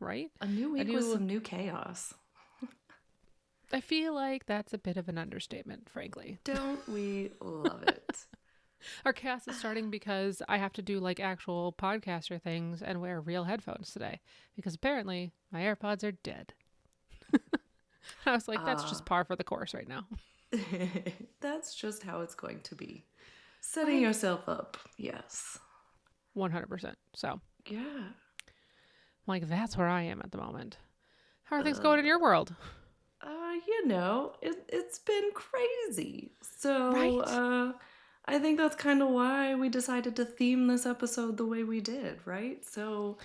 right? A new week with some new chaos. I feel like that's a bit of an understatement, frankly. Don't we love it? Our chaos is starting because I have to do like actual podcaster things and wear real headphones today because apparently my AirPods are dead. I was like, that's just par for the course right now. That's just how it's going to be. Setting yourself up, yes. 100%. So, Yeah. like, that's where I am at the moment. How are things going in your world? It's been crazy. So, Right. I think that's kind of why we decided to theme this episode the way we did, right? So,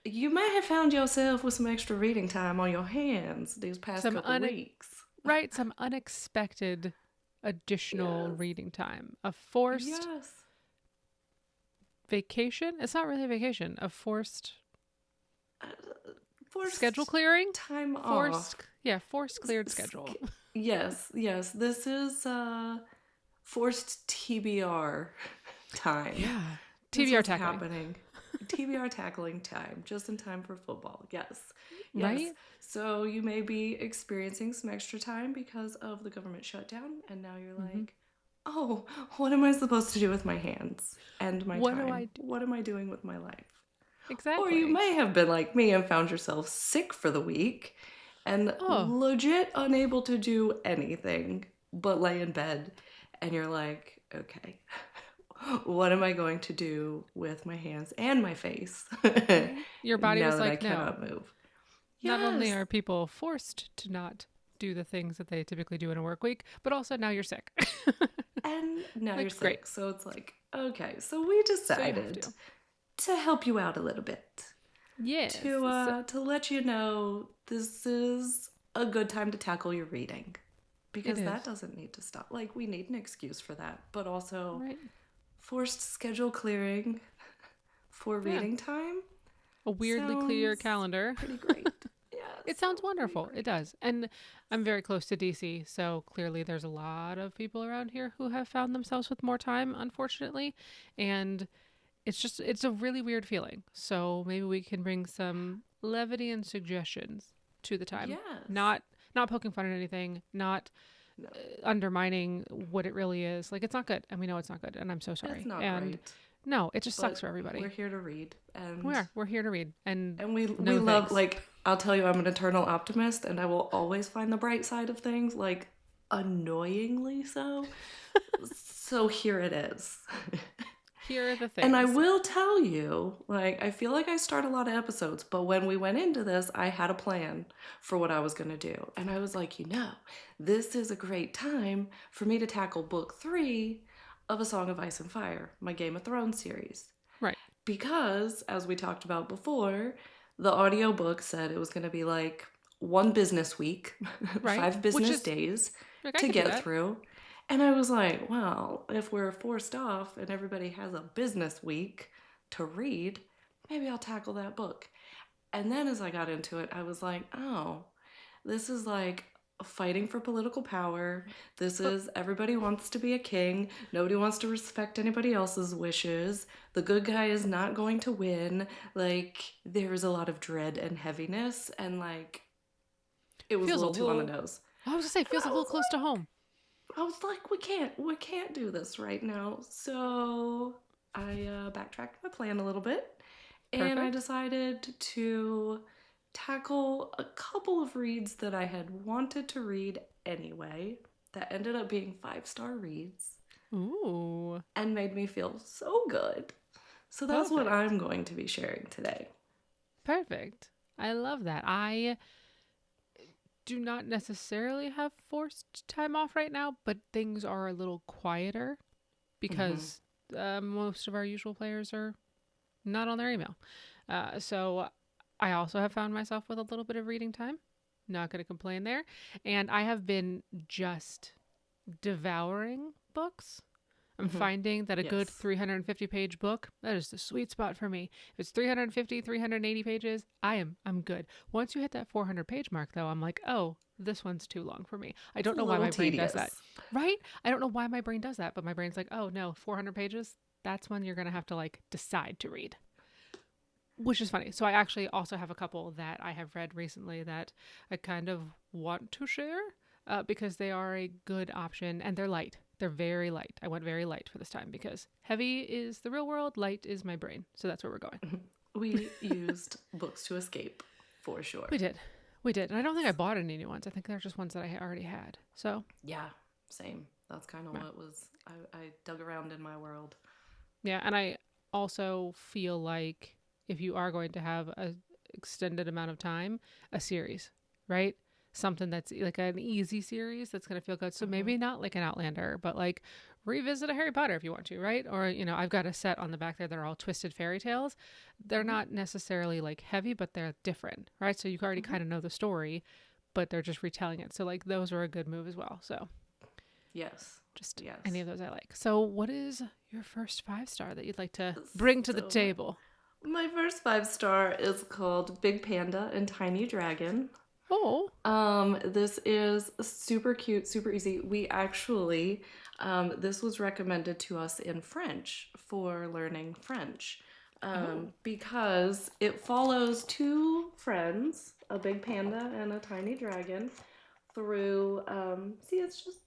you may have found yourself with some extra reading time on your hands these past Some couple weeks. some unexpected additional Yes. reading time. A forced Yes. vacation? It's not really a vacation. A forced Uh, Forced schedule clearing? time Forced, off. yeah, forced cleared schedule. Yes. This is forced TBR time. Yeah. That's TBR what's tackling. happening. TBR tackling time, just in time for football. Yes. Right? So you may be experiencing some extra time because of the government shutdown, and now you're like, oh, what am I supposed to do with my hands and my What do time? I do? What am I doing with my life? Or you Exactly. may have been like me and found yourself sick for the week and Oh, legit unable to do anything but lay in bed. And you're like, okay, what am I going to do with my hands and my face right? Your body now was that I like, no. cannot move? Not only Yes. are people forced to not do the things that they typically do in a work week, but also now you're sick. And now you're Like, great. sick. So it's like, okay, so we So you have decided to. to help you out a little bit. Yes. To let you know this is a good time to tackle your reading It because is. that doesn't need to stop. Like we need an excuse for that, but also Right. forced schedule clearing for Yeah. reading time A weirdly clear sounds calendar. pretty great. Yeah, It sounds sounds pretty wonderful. It great. does. And I'm very close to DC, so clearly there's a lot of people around here who have found themselves with more time, unfortunately. And it's a really weird feeling. So maybe we can bring some levity and suggestions to the time. Yes. Not poking fun at anything, not No, undermining what it really is. Like it's not good, and we know it's not good, and I'm so it's sorry. not And great, no, it just sucks but for we're everybody. here to read We and are. We're here to read, and we no love, thanks. like, I'll tell you, I'm an eternal optimist and I will always find the bright side of things, like annoyingly so. So here it is. Here are the And I things. will tell you, like, I feel like I start a lot of episodes, but when we went into this, I had a plan for what I was going to do. And I was like, this is a great time for me to tackle book 3 of A Song of Ice and Fire, my Game of Thrones series. Right. Because, as we talked about before, the audiobook said it was going to be like one business week, Right. 5 Which business is days like I to could do get that. through. And I was like, well, if we're forced off and everybody has a business week to read, maybe I'll tackle that book. And then as I got into it, I was like, oh, this is like fighting for political power. This Oh, is everybody wants to be a king. Nobody wants to respect anybody else's wishes. The good guy is not going to win. Like, there is a lot of dread and heaviness. And like, it was a feels a little too on the little. nose. I was gonna say, And feels a little close to home. I was like, we can't do this right now. So I backtracked my plan a little bit, and I Perfect. decided to tackle a couple of reads that I had wanted to read anyway. That ended up being 5-star reads Ooh, and made me feel so good. So that's what perfect. I'm going to be sharing today. Perfect. I love that. I do not necessarily have forced time off right now, but things are a little quieter Mm-hmm. because most of our usual players are not on their email. So I also have found myself with a little bit of reading time. Not going to complain there. And I have been just devouring books. I'm Mm-hmm. finding that a good Yes. 350 page book, that is the sweet spot for me. If it's 350, 380 pages, I'm good. Once you hit that 400 page mark though, I'm like, "Oh, this one's too long for me." I It's don't a know why little my brain does that. tedious. Right? I don't know why my brain does that, but my brain's like, "Oh, no, 400 pages, that's when you're going to have to like decide to read." which is funny. So I actually also have a couple that I have read recently that I kind of want to share because they are a good option and they're light. They're very light. I went very light for this time because heavy is the real world, light is my brain. So that's where we're going. We used books to escape for sure. We did. We did. And I don't think I bought any new ones. I think they're just ones that I already had. So, Yeah, same. That's kind of yeah. what was. I dug around in my world. Yeah. And I also feel like if you are going to have a extended amount of time, a series, right? Something that's like an easy series that's going to feel good. So Hmm. maybe not like an Outlander, but like revisit a Harry Potter if you want to, right? Or, I've got a set on the back there that are all twisted fairy tales. They're Hmm. not necessarily like heavy, but they're different, right? So you already Hmm. kind of know the story, but they're just retelling it. So like those are a good move as well. So Yes. just any Yes. of those I like. So what is your first 5-star that you'd like to bring to the So table? my first 5-star is called Big Panda and Tiny Dragon. Oh, This is super cute, super easy. We actually, this was recommended to us in French for learning French, oh, because it follows two friends, a big panda and a tiny dragon, through. See,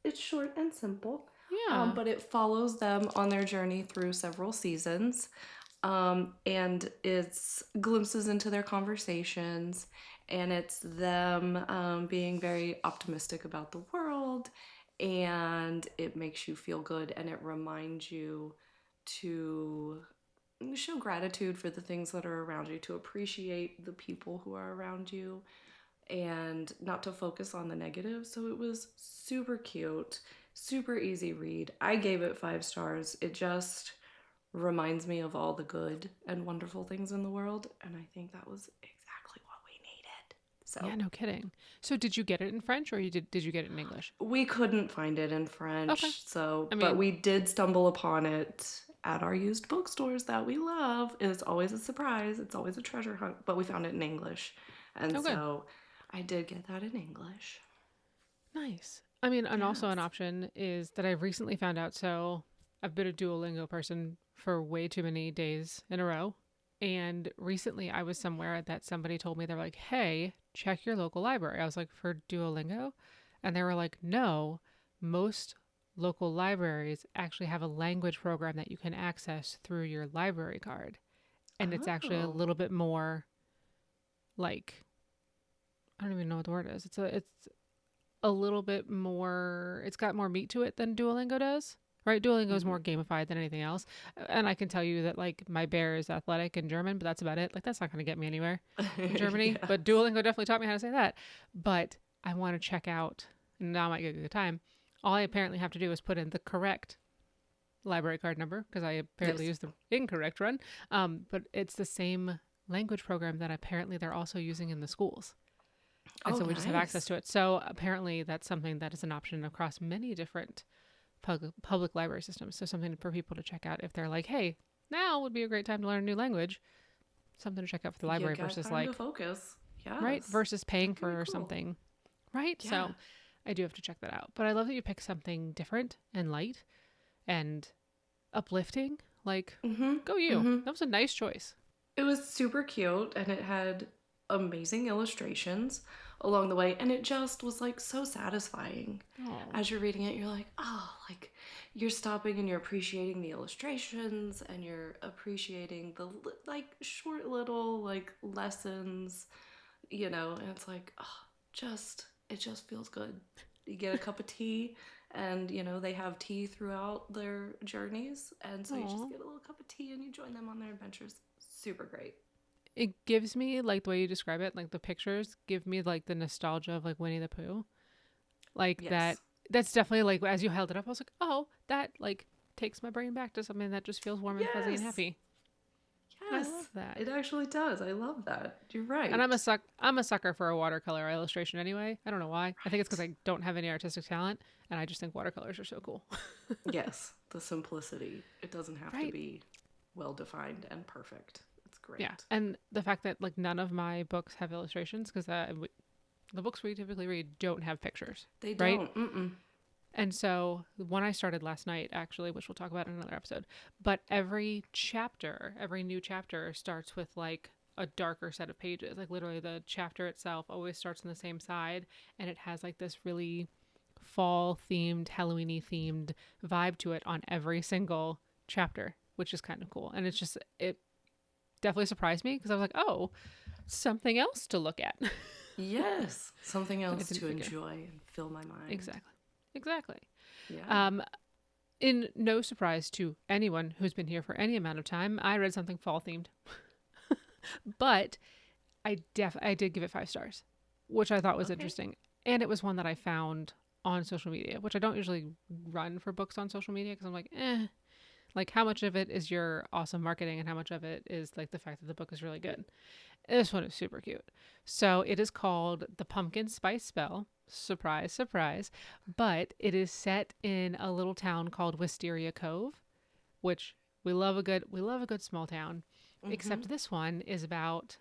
it's short and simple, yeah. but it follows them on their journey through several seasons, and it's glimpses into their conversations, and it's them being very optimistic about the world, and it makes you feel good, and it reminds you to show gratitude for the things that are around you, to appreciate the people who are around you, and not to focus on the negative. So it was super cute, super easy read. I gave it 5 stars. It just reminds me of all the good and wonderful things in the world, and I think that was exactly what we needed. Yeah, So no kidding. So did you get it in French or did you get it in English? we couldn't find it in Okay. French, so I but mean, we did stumble upon it at our used bookstores that we love. It's always a surprise. It's always a treasure hunt, but we found it in English. And oh good. so I did get that in English. Nice. I mean, and also an Yes. option is that I've recently found out. So I've been a Duolingo person for way too many days in a row. And recently I was somewhere that somebody told me, they're like, hey, check your local library. I was like, for Duolingo? And they were like, no, most local libraries actually have a language program that you can access through your library card. And it's actually a Oh. little bit more like, I don't even know what the word is. It's a little bit more, it's got more meat to it than Duolingo does. Right? Duolingo is Hmm. more gamified than anything else. And I can tell you that like my bear is athletic in German, but that's about it. Like that's not going to get me anywhere in Germany, Yeah. but Duolingo definitely taught me how to say that. But I want to check out, and now might get a good time. All I apparently have to do is put in the correct library card number because I apparently Yes. used the incorrect one. But it's the same language program that apparently they're also using in the schools. And Oh, so we just have access nice. to it. So apparently that's something that is an option across many different public library systems. So something for people to check out if they're like, hey, now would be a great time to learn a new language. Something to check out for the You library got versus time to like, focus. right? Yes. Versus paying That could be for cool. something, right? Yeah. So I do have to check that out. But I love that you pick something different and light and uplifting. Like, Mm-hmm. go you. Mm-hmm. That was a nice choice. It was super cute, and it had amazing illustrations along the way, and it just was like so satisfying. Oh, As you're reading it, you're like, oh, like you're stopping and you're appreciating the illustrations, and you're appreciating the like short little like lessons, and it's like, oh, just it just feels good. You get a cup of tea, and they have tea throughout their journeys, and so you just oh. get a little cup of tea and you join them on their adventures. Super great. It gives me like the way you describe it, like the pictures give me like the nostalgia of like Winnie the Pooh. Like that. Yes. That's definitely like as you held it up, I was like, oh, that like takes my brain back to something that just feels warm and fuzzy and Yes. happy. I love Yes. that. It actually does. I love that. You're And right. I'm a sucker for a watercolor illustration anyway. I don't know why. I think it's because Right. I don't have any artistic talent, and I just think watercolors are so cool. Yes. The simplicity. It doesn't have to Right. be well defined and perfect. It's Yeah. great. And the fact that like none of my books have illustrations because the books we typically read don't have pictures, They right? don't. Mm-mm. And so one I started last night, actually, which we'll talk about in another episode, but every new chapter starts with like a darker set of pages. Like literally the chapter itself always starts on the same side, and it has like this really fall themed, Halloweeny themed vibe to it on every single chapter, which is kind of cool. And it definitely surprised me because I was like, oh, something else to look at. Yes, something else to figure. enjoy and fill my mind. Exactly. Yeah. In no surprise to anyone who's been here for any amount of time, I read something fall themed. But I did give it 5 stars, which I thought was interesting. And it was one that I found on social media, which I don't usually run for books on social media because I'm like, like how much of it is your awesome marketing and how much of it is like the fact that the book is really good. This one is super cute. So it is called The Pumpkin Spice Spell. Surprise, surprise. But it is set in a little town called Wisteria Cove, which we love a good small town. Except this one is about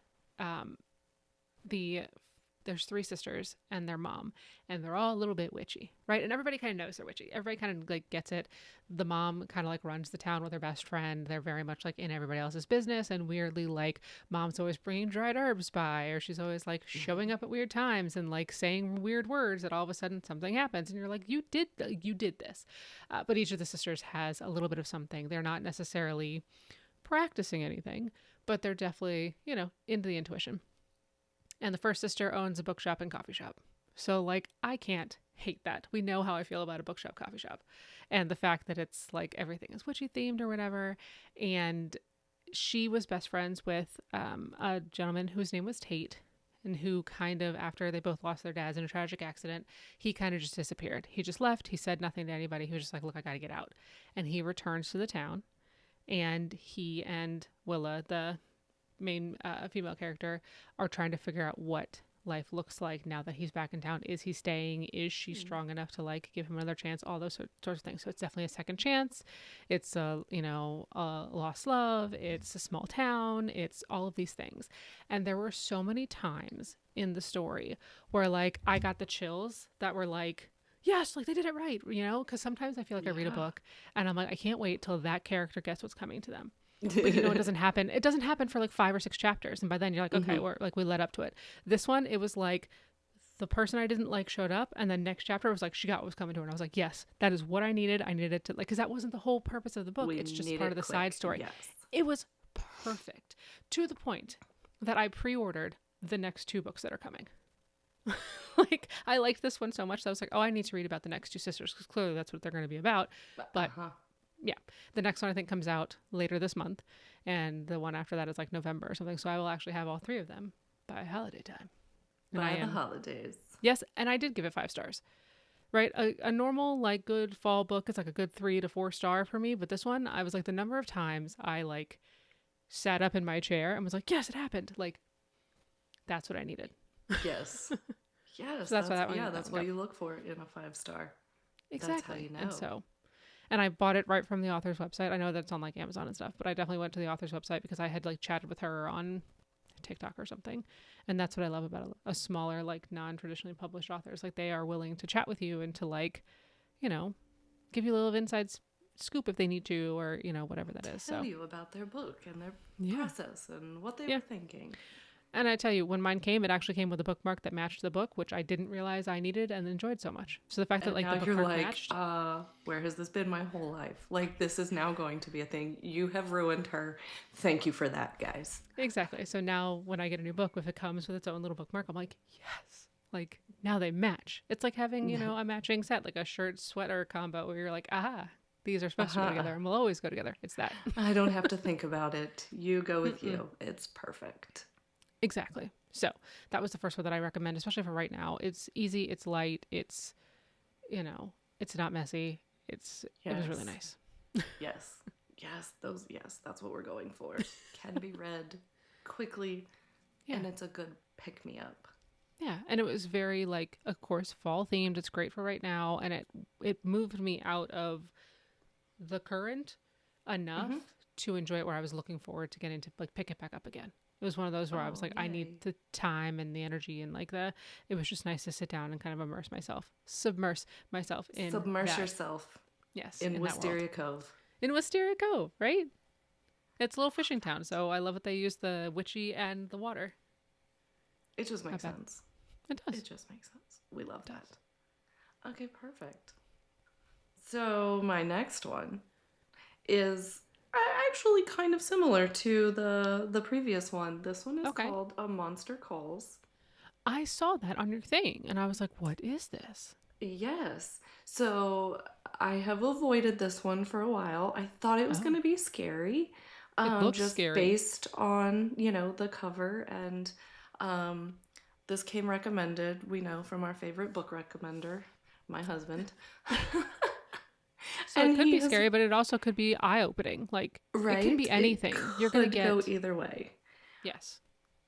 there's 3 sisters and their mom, and they're all a little bit witchy, right? And everybody kind of knows they're witchy. Everybody kind of like gets it. The mom kind of like runs the town with her best friend. They're very much like in everybody else's business, and weirdly like mom's always bringing dried herbs by, or she's always like showing up at weird times and like saying weird words that all of a sudden something happens and you're like, you did this. But each of the sisters has a little bit of something. They're not necessarily practicing anything, but they're definitely, into the intuition. And the first sister owns a bookshop and coffee shop. So, like, I can't hate that. We know how I feel about a bookshop, coffee shop. And the fact that it's, like, everything is witchy themed or whatever. And she was best friends with a gentleman whose name was Tate. And who kind of, after they both lost their dads in a tragic accident, he kind of just disappeared. He just left. He said nothing to anybody. He was just like, look, I got to get out. And he returns to the town. And he and Willa, the main female character, are trying to figure out what life looks like now that he's back in town. Is he staying? Is she strong enough to like give him another chance? All those sorts of things. So it's definitely a second chance. It's a lost love. It's a small town. It's all of these things. And there were so many times in the story where like I got the chills that were like, yes, like they did it right, because sometimes I feel like I read a book and I'm like, I can't wait till that character gets what's coming to them. But it doesn't happen. It doesn't happen for like 5 or 6 chapters. And by then you're like, okay, we're like, we led up to it. This one, it was like the person I didn't like showed up. And then next chapter was like, she got what was coming to her. And I was like, yes, that is what I needed. I needed it to like, because that wasn't the whole purpose of the book. It's just part of the side story. Yes. It was perfect to the point that I pre-ordered the next 2 books that are coming. Like I liked this one so much that I was like, oh, I need to read about the next 2 sisters because clearly that's what they're going to be about. But yeah, the next one I think comes out later this month, and the one after that is like November or something. So I will actually have all 3 of them by holiday time. By the holidays. Yes, and I did give it 5 stars. Right, a normal like good fall book is like a good 3 to 4 star for me, but this one I was like the number of times I like sat up in my chair and was like, yes, it happened. Like that's what I needed. Yes. Yes. So that's why that one. Yeah, that's what you look for in a 5-star. Exactly. That's how you know. And I bought it right from the author's website. I know that's on like Amazon and stuff, but I definitely went to the author's website because I had like chatted with her on TikTok or something. And that's what I love about a smaller, like non-traditionally published authors. Like they are willing to chat with you and to like, give you a little inside scoop if they need to, or, whatever that is. Tell you about their book and their process and what they were thinking. And I tell you, when mine came, it actually came with a bookmark that matched the book, which I didn't realize I needed and enjoyed so much. So the fact that like the bookmark matched. Where has this been my whole life? Like this is now going to be a thing. You have ruined her. Thank you for that, guys. Exactly. So now when I get a new book, if it comes with its own little bookmark, I'm like, yes. Like now they match. It's like having, a matching set, like a shirt, sweater combo where you're like, aha, these are supposed to go together and will always go together. It's that. I don't have to think about it. You go with you. It's perfect. Exactly. So that was the first one that I recommend, especially for right now. It's easy. It's light. It's, it's not messy. It was really nice. Yes. That's what we're going for. Can be read quickly. Yeah. And it's a good pick me up. Yeah. And it was very like, of course, fall themed. It's great for right now. And it moved me out of the current enough to enjoy it where I was looking forward to getting to like pick it back up again. It was one of those where I was like, yay. I need the time and the energy and like it was just nice to sit down and kind of submerse myself in Submerge yourself. Yes. In Wisteria Cove. In Wisteria Cove, right? It's a little fishing town, so I love that they use the witchy and the water. It just Not makes bad. sense. It It does. just makes sense. We love It that. does. Okay, perfect. So my next one is actually kind of similar to the previous one. This one is Okay. called A Monster Calls. I saw that on your thing, and I was like, "What is this?" Yes. So I have avoided this one for a while. I thought it was going Oh, to be scary, it looks just scary. based on, the cover. And um, this came recommended, we know, from our favorite book recommender, my husband. So it And could he be has, scary, but it also could be eye-opening. Like it can right? be It anything. You're gonna could go get either way. yes.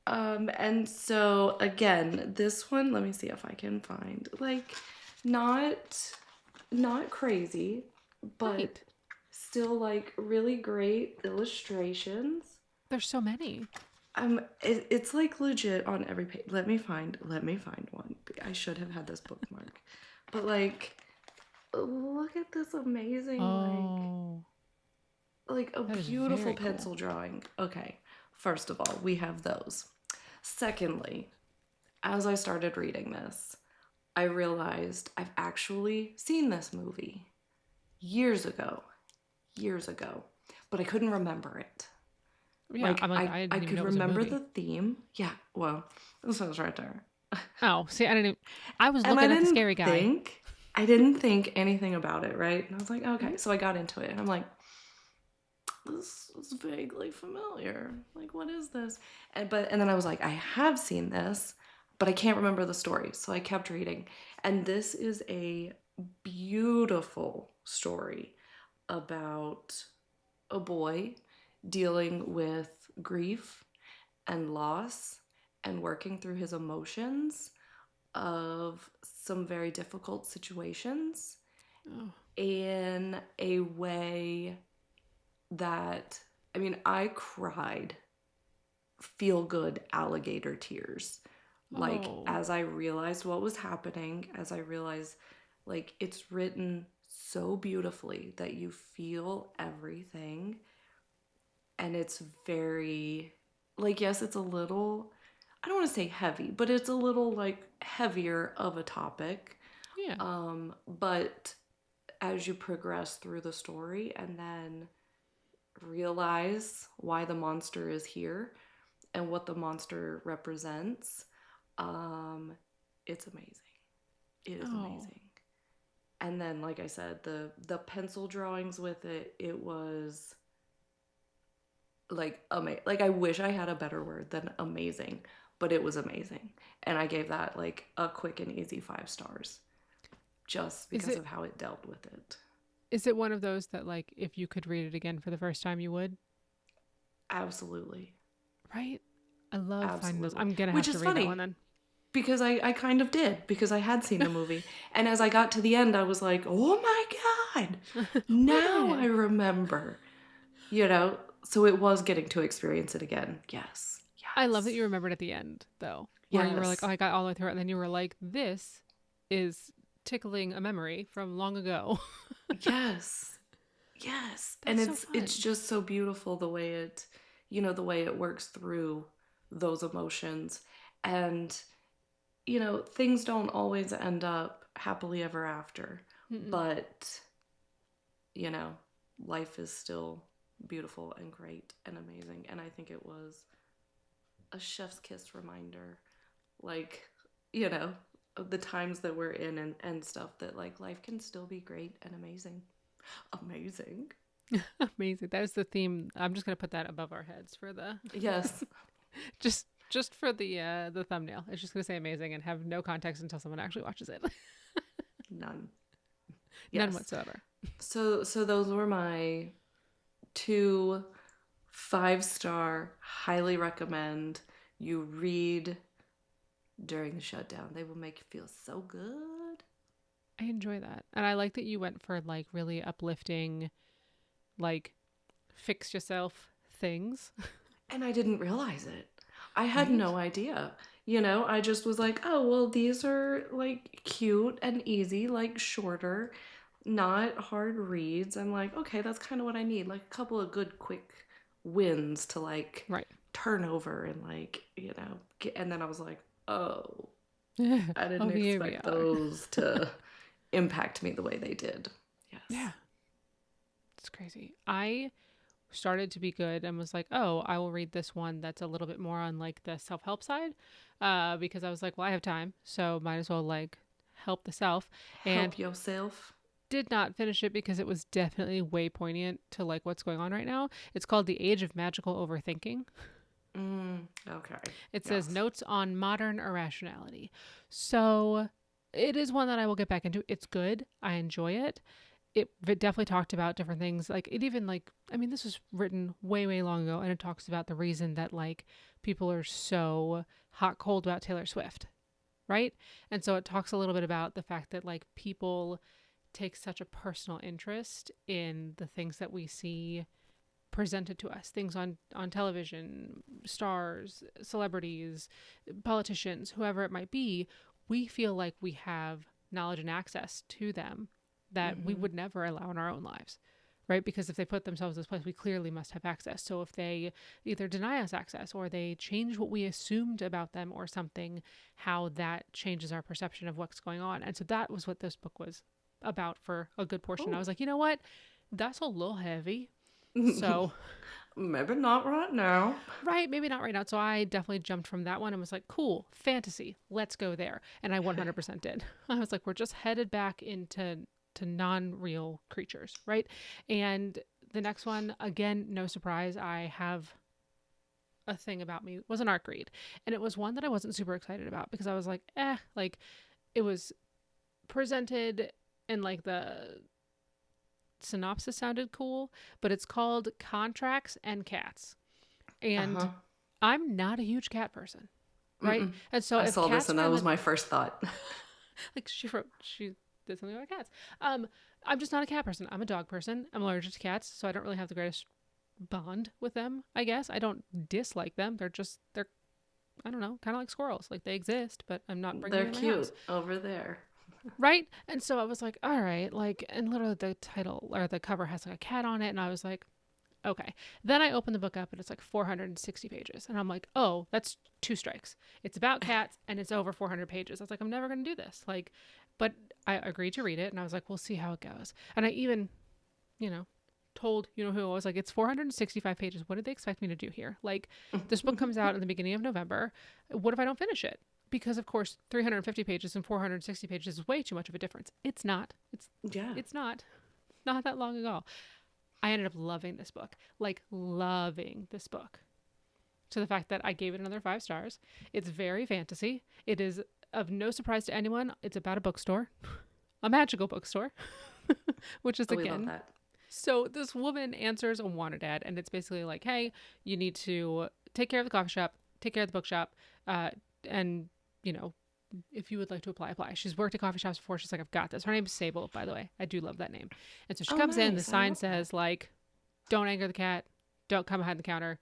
And so again, this one, let me see if I can find like not not crazy, but Right. still like really great illustrations. There's so many. It's like legit on every page. Let me find one. I should have had this bookmark. But like look at this amazing Oh, like a that is beautiful very cool. pencil drawing. Okay. First of all, we have those. Secondly, as I started reading this, I realized I've actually seen this movie years ago, years ago, but I couldn't remember it. Yeah, Like I'm like I I didn't even could know it was a remember movie. the theme. Yeah, well, this was right there. Oh, see, I didn't. I was And I looking at the didn't scary guy. think I didn't think anything about it, right? And I was like, okay. Mhm. So I got into it and I'm like, this is vaguely familiar. Like, what is this? And then I was like, I have seen this, but I can't remember the story. So I kept reading. And this is a beautiful story about a boy dealing with grief and loss and working through his emotions of some very difficult situations Oh, in a way that, I mean, I cried feel good alligator tears. Like, oh, as I realized what was happening, as I realized, like, it's written so beautifully that you feel everything. And it's very, like, yes, it's a little, I don't want to say heavy, but it's a little, like, heavier of a topic. yeah. But as you progress through the story and then realize why the monster is here and what the monster represents, um, it's amazing. It is Oh, amazing. And then, like I said, the pencil drawings with it, it was like amazing. Like I wish I had a better word than amazing, but it was amazing. And I gave that like a quick and easy 5 stars just is because it of how it dealt with it. is it one of those that like if you could read it again for the first time you would? Absolutely. Right? I love finding those. Absolutely. I'm gonna Which have to is read that one funny then. because I kind of did because I had seen the movie. And as I got to the end, I was like, oh my God, Wait a now I minute. remember, you know? So it was getting to experience it again. Yes. I love that Yes. you remembered at the end though, where you were like, "Oh, Yes. I got all the way through it," and then you were like, "This is tickling a memory from long ago." Yes. Yes. And That's so it's fun. just so beautiful the way it, the way it works through those emotions. And, things don't always end up happily ever after, Mm-mm. but, you know, life is still beautiful and great and amazing. And I think it was a chef's kiss reminder, like, you know, of the times that we're in and stuff that like life can still be great and amazing. Amazing. Amazing. That is the theme. I'm just gonna put that above our heads for the Yes. just for the thumbnail. It's just gonna say amazing and have no context until someone actually watches it. None. None Yes. whatsoever. So those were my two 5-star highly recommend you read during the shutdown. They will make you feel so good. I enjoy that. And I like that you went for like really uplifting, like fix yourself things, And I didn't realize it. I had right? no idea. I just was like, oh, well, these are like cute and easy, like shorter, not hard reads. I'm like, okay, that's kind of what I need. Like a couple of good, quick wins to like Right. turn over and like, and then I was like, oh, I Oh, didn't here we expect are. those to impact me the way they did. Yes. Yeah. It's crazy. I started to be good and was like, oh, I will read this one that's a little bit more on like the self-help side, because I was like, well, I have time, so might as well like help the self. And Help yourself. did not finish it because it was definitely way poignant to like what's going on right now. It's called The Age of Magical Overthinking. Okay. It says Yes. notes on modern irrationality. So it is one that I will get back into. It's good. I enjoy it. It definitely talked about different things. Like it even like, I mean, this was written way, way long ago, and it talks about the reason that like people are so hot cold about Taylor Swift, right? And so it talks a little bit about the fact that like people take such a personal interest in the things that we see presented to us, things on television, stars, celebrities, politicians, whoever it might be. We feel like we have knowledge and access to them that we Mm-hmm. would never allow in our own lives, right? Because if they put themselves in this place, we clearly must have access. So if they either deny us access or they change what we assumed about them or something, how that changes our perception of what's going on. And so that was what this book was about for a good portion. I Oh. was like, you know what? That's a little heavy. So, Maybe not right now. right, maybe not right now. So I definitely jumped from that one and was like, cool, fantasy, let's go there. And I 100% did. I was like, we're just headed back into non-real creatures, right? And the next one, again, no surprise, I have a thing about me, was an arc read. And it was one that I wasn't super excited about because I was like, like it was presented and like the synopsis sounded cool, but it's called Contracts and Cats. Uh And huh. I'm not a huge cat person, right? Mm-mm. And so I if saw this cats and were that in was the my first thought. like she did something about cats. Um, I'm just not a cat person. I'm a dog person. I'm allergic to cats, so I don't really have the greatest bond with them. I guess I don't dislike them. They're I don't know, kind of like squirrels. Like they exist, but I'm not bringing They're them in my house. cute over there. Right? And so I was like, all right, like, and literally the title or the cover has like a cat on it, and I was like, okay. Then I open the book up and it's like 460 pages. And I'm like, oh, that's two strikes. It's about cats and it's over 400 pages. I was like, I'm never going to do this. Like, but I agreed to read it and I was like, we'll see how it goes. And I even, you know, told, you know who, I was like, it's 465 pages. What did they expect me to do here? Like, this book comes out in the beginning of November. What if I don't finish it? Because of course, 350 pages and 460 pages is way too much of a difference. It's not. Yeah. It's not that long ago. I ended up loving this book, like loving this book, to the fact that I gave it another 5 stars. It's very fantasy. It is of no surprise to anyone. It's about a bookstore, a magical bookstore, which is Oh, we love again. that. So this woman answers a wanted ad, and it's basically like, hey, you need to take care of the coffee shop, take care of the bookshop, and you know, if you would like to apply, apply. She's worked at coffee shops before. She's like, I've got this. Her name's Sable, by the way. I do love that name. And so she Oh, comes in. The nice. I sign love that. says like, don't anger the cat. Don't come behind the counter.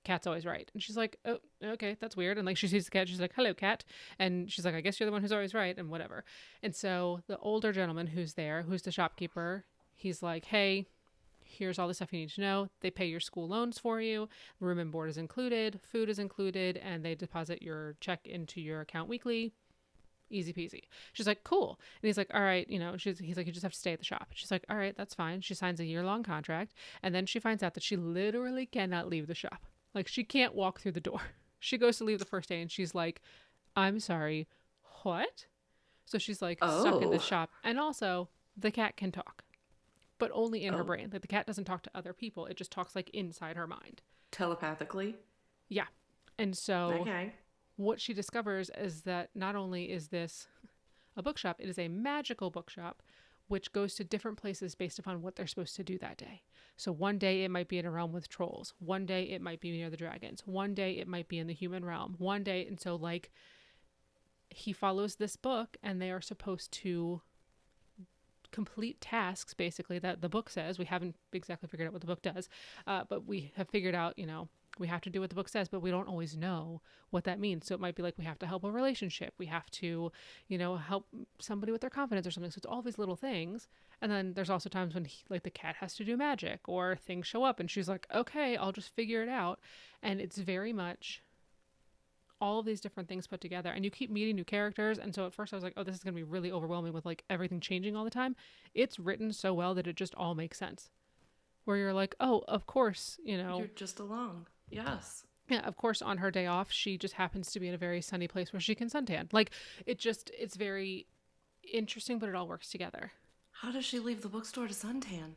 Cat's always right. And she's like, oh, okay, that's weird. And like she sees the cat. She's like, hello, cat. And she's like, I guess you're the one who's always right and whatever. And so the older gentleman who's there, who's the shopkeeper, he's like, hey, here's all the stuff you need to know. They pay your school loans for you. Room and board is included. Food is included. And they deposit your check into your account weekly. Easy peasy. She's like, cool. And he's like, all right, he's like, you just have to stay at the shop. She's like, all right, that's fine. She signs a year-long contract. And then she finds out that she literally cannot leave the shop. Like, she can't walk through the door. She goes to leave the first day and she's like, I'm sorry, what? So she's like stuck in the Oh. shop. And also, the cat can talk, but only in her Oh. brain. Like, the cat doesn't talk to other people. It just talks like inside her mind. Telepathically. Yeah. And so Okay. what she discovers is that not only is this a bookshop, it is a magical bookshop which goes to different places based upon what they're supposed to do that day. So one day it might be in a realm with trolls. One day it might be near the dragons. One day it might be in the human realm. One day, and so like he follows this book and they are supposed to complete tasks basically that the book says. We haven't exactly figured out what the book does, but we have figured out, We have to do what the book says, but we don't always know what that means. So it might be like we have to help a relationship. We have to, help somebody with their confidence or something. So it's all these little things. And then there's also times when like the cat has to do magic or things show up and she's like, okay, I'll just figure it out. And it's very much all of these different things put together, and you keep meeting new characters. And so at first I was like, oh, this is going to be really overwhelming with like everything changing all the time. It's written so well that it just all makes sense, where you're like, oh, of course, You're just along. Yes. yeah, of course, on her day off she just happens to be in a very sunny place where she can suntan. Like, it's very interesting, but it all works together. How does she leave the bookstore to suntan?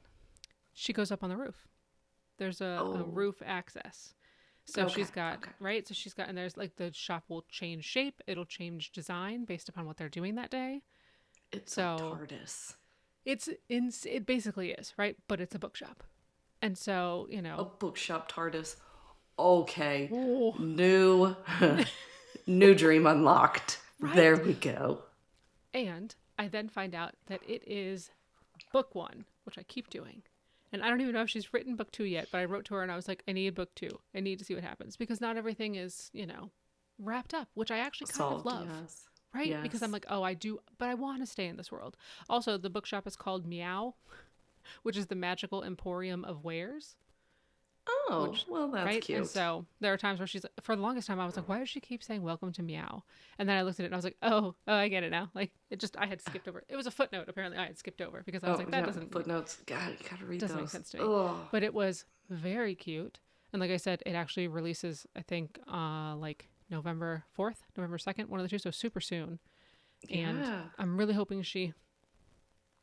She goes up on the roof. There's a roof access. So Okay, she's got, okay. right? So she's got, and there's like the shop will change shape. It'll change design based upon what they're doing that day. It's a So TARDIS. it basically is, right? But it's a bookshop. And so, A bookshop TARDIS. Okay. oh, New new dream unlocked. right? There we go. And I then find out that it is book 1, which I keep doing. And I don't even know if she's written book 2 yet, but I wrote to her and I was like, I need book 2. I need to see what happens, because not everything is, wrapped up, which I actually kind of Solved, love. yes. Right? Yes. Because I'm like, oh, I do, but I want to stay in this world. Also, the bookshop is called Meow, which is the magical emporium of wares. Oh, Which, well, that's right? cute. And so there are times where she's, for the longest time, I was like, why does she keep saying welcome to Meow? And then I looked at it and I was like, oh, I get it now. Like, I had skipped over. It was a footnote, apparently. I had skipped over because I was like, that yeah, doesn't, footnotes. God, you gotta read doesn't those. make sense to me. Ugh. But it was very cute. And like I said, it actually releases, I think, like November 4th, November 2nd, one of the two. So super soon. And Yeah. I'm really hoping she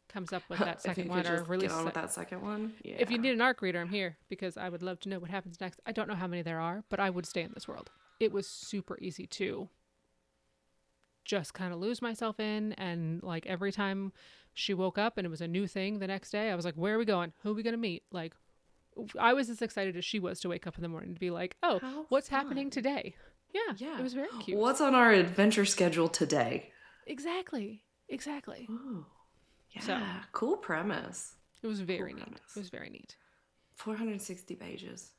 comes up with that If second you one could or just release get on it. with that second one. Yeah. If you need an arc reader, I'm here because I would love to know what happens next. I don't know how many there are, but I would stay in this world. It was super easy to just kind of lose myself in, and like every time she woke up and it was a new thing the next day, I was like, where are we going? Who are we going to meet? Like, I was as excited as she was to wake up in the morning to be like, oh, How what's fun. happening today? Yeah, Yeah. it was very cute. What's on our adventure schedule today? Exactly. Ooh. Yeah. So- cool premise. It was very Cool neat. premise. It was very neat. 460 pages.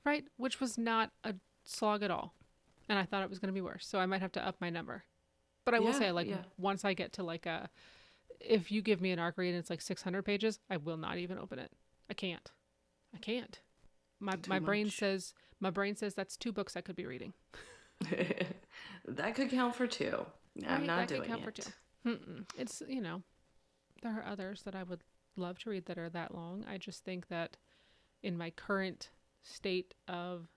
Right? Which was not a slog at all. And I thought it was going to be worse. So I might have to up my number. But I will Yeah, say, like, yeah. once I get to like if you give me an arc read and it's like 600 pages, I will not even open it. I can't. My Too brain much. says that's 2 books I could be reading. That could count for 2. I'm Right? not That doing could count it. for 2. It's, there are others that I would love to read that are that long. I just think that in my current state of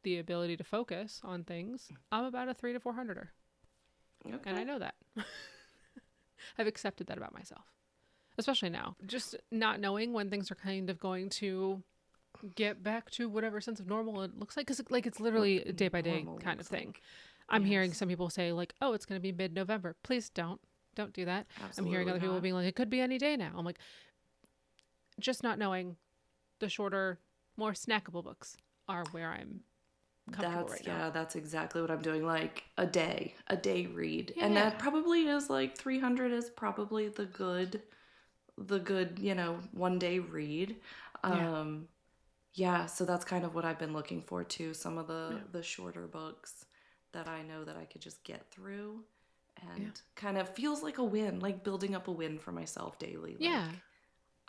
the ability to focus on things, I'm about a 300 to 400er. Okay. And I know that. I've accepted that about myself, especially now. Just not knowing when things are kind of going to get back to whatever sense of normal it looks like, because like it's literally a day by day Normal kind of looks thing. like. I'm hearing Yes. some people say like, oh, it's going to be mid-November. Please don't do that. I'm hearing Absolutely other people not. being like, it could be any day now. I'm like, just not knowing. The shorter, more snackable books are where I'm comfortable right now. That's exactly what I'm doing. Like a day read. And Yeah. that probably is like 300 is probably the good, one day read. Yeah. Yeah, so that's kind of what I've been looking for too. Some of the shorter books that I know that I could just get through and kind of feels like a win, like building up a win for myself daily. Like, Yeah.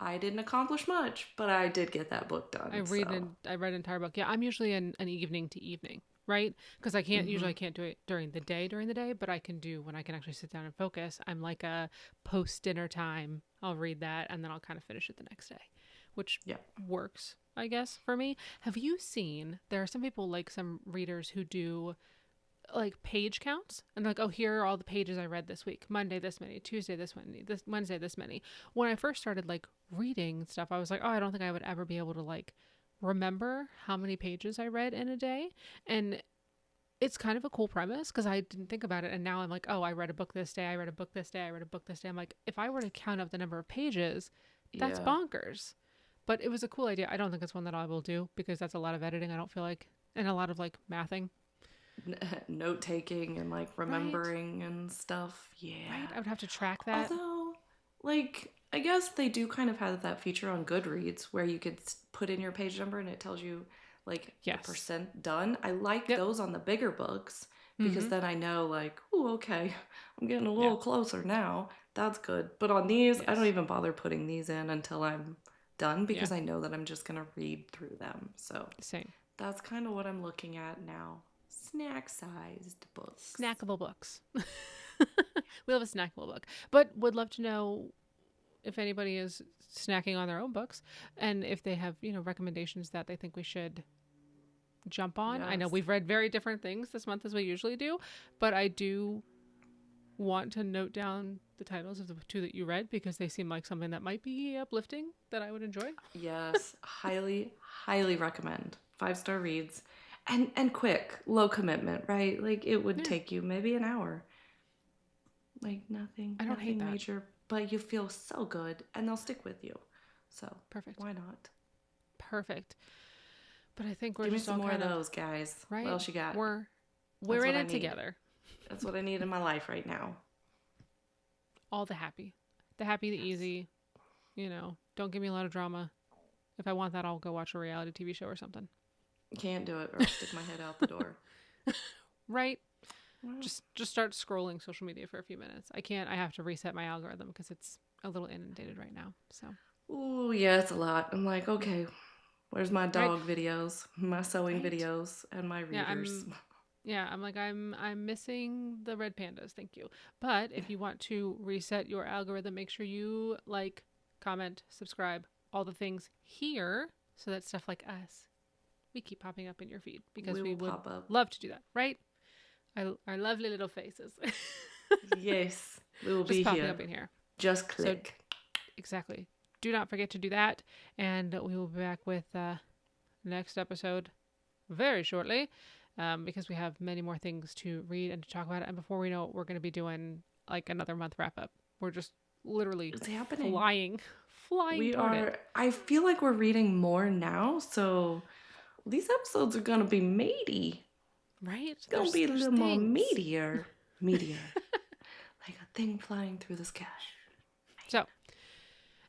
I didn't accomplish much, but I did get that book done. I read an entire book. Yeah, I'm usually an evening to evening, right? Because I can't usually I can't do it during the day, but I can do when I can actually sit down and focus. I'm like a post dinner time. I'll read that and then I'll kind of finish it the next day, which works, I guess, for me. Have you seen? There are some people, like some readers, who do like page counts and like, oh, here are all the pages I read this week. Monday this many, Tuesday this many, this Wednesday this many. When I first started like reading stuff, I was like, oh, I don't think I would ever be able to like remember how many pages I read in a day. And it's kind of a cool premise because I didn't think about it, and now I'm like, oh, I read a book this day, I read a book this day, I read a book this day. I'm like, if I were to count up the number of pages, that's bonkers. But it was a cool idea. I don't think it's one that I will do because that's a lot of editing, I don't feel like, and a lot of like mathing. Note taking and like remembering and stuff. Yeah. Right? I would have to track that. Although, like, I guess they do kind of have that feature on Goodreads where you could put in your page number and it tells you like the Yes. percent done. I like Yep. those on the bigger books because Mm-hmm. then I know like, oh, okay, I'm getting a Yeah. little closer now. That's good. But on these, I don't Yes. even bother putting these in until I'm done Yeah. because I know that I'm just going to read through them. So Same. that's kind of what I'm looking at now. Snack-sized books. Snackable books. We love a snackable book, but would love to know if anybody is snacking on their own books and if they have, recommendations that they think we should jump on. I know Yes. we've read very different things this month as we usually do, but I do want to note down the titles of the two that you read because they seem like something that might be uplifting that I would enjoy. Yes, highly, highly recommend. 5-star reads. And quick, low commitment, right? Like it would Yeah. take you maybe an hour. Like I don't hate nothing that. major, but you feel so good and they'll stick with you. So, Perfect. why not? Perfect. But I think we're Give me just some all more of kind of those, guys. What right. else you got? We're That's in what I it need. together. That's what I need in my life right now. All the happy, the Yes. easy. Don't give me a lot of drama. If I want that, I'll go watch a reality TV show or something. Can't do it or I'll stick my head out the door. Right? Well, Just start scrolling social media for a few minutes. I can't. I have to reset my algorithm because it's a little inundated right now. So, ooh, yeah, it's a lot. I'm like, okay, where's my right, dog videos, my sewing right. videos, and my Yeah, readers? I'm like I'm missing the red pandas. Thank you. But if you want to reset your algorithm, make sure you like, comment, subscribe, all the things here, so that stuff like us, we keep popping up in your feed because We we will would pop up. love to do that, right? Our lovely little faces. Yes, we will Just be popping here. up in here. Just So click. exactly. Do not forget to do that. And we will be back with next episode very shortly because we have many more things to read and to talk about. And before we know it, we're going to be doing like another month wrap up. We're just literally It's happening. flying We toward are. it. I feel like we're reading more now, so these episodes are gonna be meaty. Right? Gonna be a There's little more things. meatier, like a thing flying through the sky. So,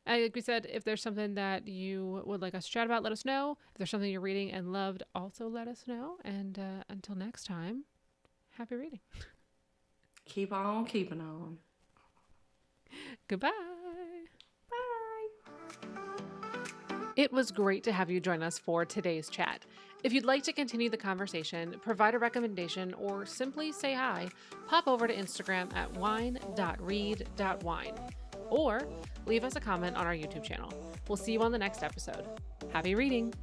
like we said, if there's something that you would like us to chat about, let us know. If there's something you're reading and loved, also let us know. And until next time, happy reading. Keep on keeping on. Goodbye. Bye. It was great to have you join us for today's chat. If you'd like to continue the conversation, provide a recommendation, or simply say hi, pop over to Instagram at wine.read.wine. Or leave us a comment on our YouTube channel. We'll see you on the next episode. Happy reading!